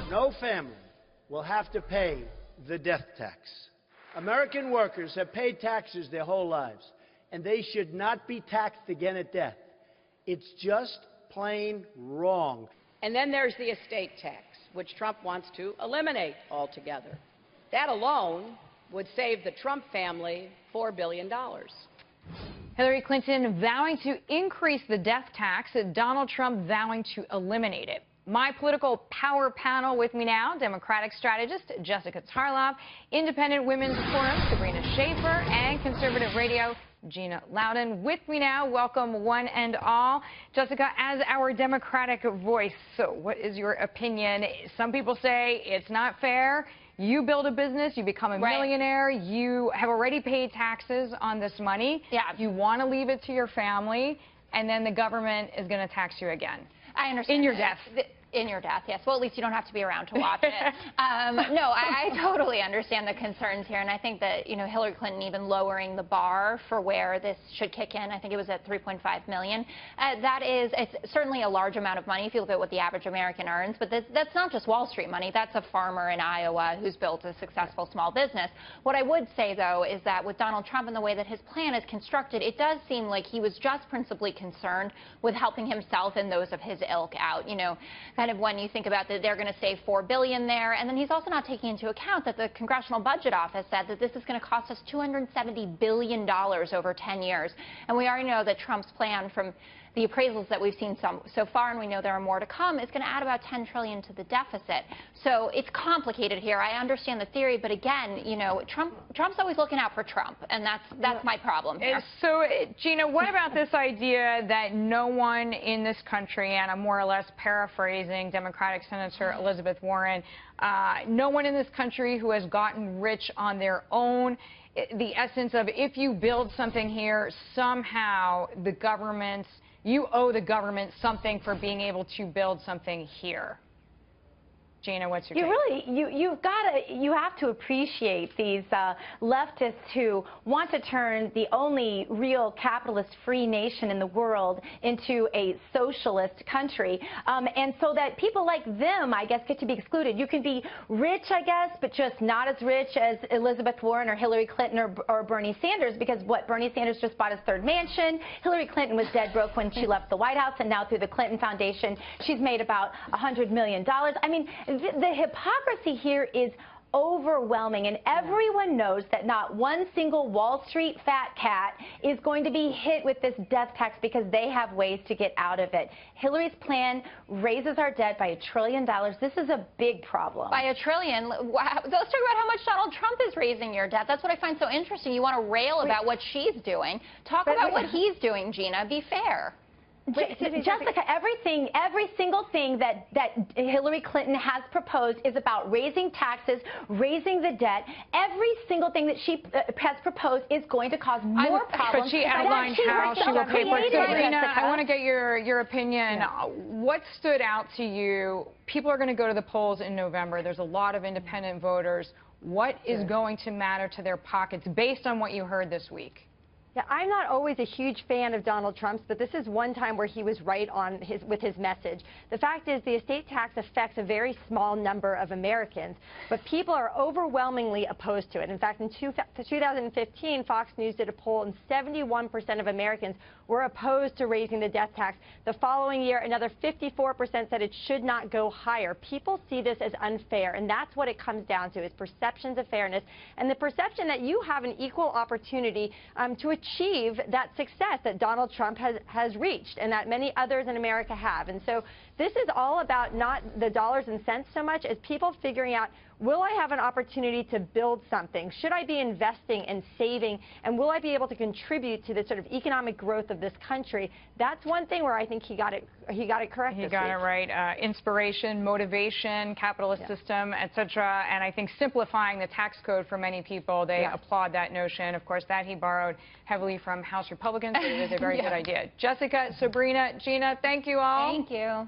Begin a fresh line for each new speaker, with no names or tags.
No family will have to pay the death tax. American workers have paid taxes their whole lives, and they should not be taxed again at death. It's just plain wrong.
And then there's the estate tax, which Trump wants to eliminate altogether. That alone would save the Trump family $4 billion.
Hillary Clinton vowing to increase the death tax, Donald Trump vowing to eliminate it. My political power panel with me now, Democratic strategist Jessica Tarlov, Independent Women's Forum Sabrina Schaeffer, and Conservative Radio Gina Loudon. With me now, welcome one and all. Jessica, as our Democratic voice, so what is your opinion? Some people say it's not fair. You build a business, you become a millionaire, you have already paid taxes on this money. Yeah. You want to leave it to your family, and then the government is going to tax you again.
I understand.
In your death.
In your death, yes. Well, at least you don't have to be around to watch it. No, I totally understand the concerns here, and I think that, Hillary Clinton even lowering the bar for where this should kick in, I think it was at $3.5 million. It's certainly a large amount of money if you look at what the average American earns, but that's not just Wall Street money. That's a farmer in Iowa who's built a successful small business. What I would say, though, is that with Donald Trump and the way that his plan is constructed, it does seem like he was just principally concerned with helping himself and those of his ilk out. Kind of when you think about that they're going to save $4 billion there, and then he's also not taking into account that the Congressional Budget Office said that this is going to cost us $270 billion over 10 years. And we already know that Trump's plan, from the appraisals that we've seen so far, and we know there are more to come, is going to add about $10 trillion to the deficit. So it's complicated here. I understand the theory, but again, Trump's always looking out for Trump, and that's my problem here.
So, Gina, what about this idea that no one in this country, and I'm more or less paraphrasing Democratic Senator Elizabeth Warren, no one in this country who has gotten rich on their own, the essence of if you build something here, somehow the government, you owe the government something for being able to build something here. Gina, what's your take?
You have to appreciate these leftists who want to turn the only real capitalist-free nation in the world into a socialist country, and so that people like them, I guess, get to be excluded. You can be rich, I guess, but just not as rich as Elizabeth Warren or Hillary Clinton or Bernie Sanders, because Bernie Sanders just bought his third mansion. Hillary Clinton was dead broke when she left the White House, and now through the Clinton Foundation, she's made about $100 million. I mean, the hypocrisy here is overwhelming, and everyone knows that not one single Wall Street fat cat is going to be hit with this death tax because they have ways to get out of it. Hillary's plan raises our debt by $1 trillion. This is a big problem.
By $1 trillion? Let's talk about how much Donald Trump is raising your debt. That's what I find so interesting. You want to rail about what she's doing. Talk about what he's doing, Gina. Be fair.
Jessica, every single thing that Hillary Clinton has proposed is about raising taxes, raising the debt. Every single thing that she has proposed is going to cause more problems.
But she outlined how she will pay for it. Sabrina, I want to get your opinion. Yeah. What stood out to you? People are going to go to the polls in November. There's a lot of independent voters. What is going to matter to their pockets based on what you heard this week?
Yeah, I'm not always a huge fan of Donald Trump's, but this is one time where he was right on with his message. The fact is the estate tax affects a very small number of Americans, but people are overwhelmingly opposed to it. In fact, in 2015, Fox News did a poll, and 71% of Americans were opposed to raising the death tax. The following year, another 54% said it should not go higher. People see this as unfair, and that's what it comes down to, is perceptions of fairness and the perception that you have an equal opportunity to achieve that success that Donald Trump has reached and that many others in America have. And so this is all about not the dollars and cents so much as people figuring out, will I have an opportunity to build something? Should I be investing and saving? And will I be able to contribute to the sort of economic growth of this country? That's one thing where I think he got it correct.
He got it right. Inspiration, motivation, capitalist system, etc. And I think simplifying the tax code for many people, they applaud that notion. Of course, that he borrowed heavily from House Republicans. So it is a very good idea. Jessica, Sabrina, Gina, thank you all.
Thank you.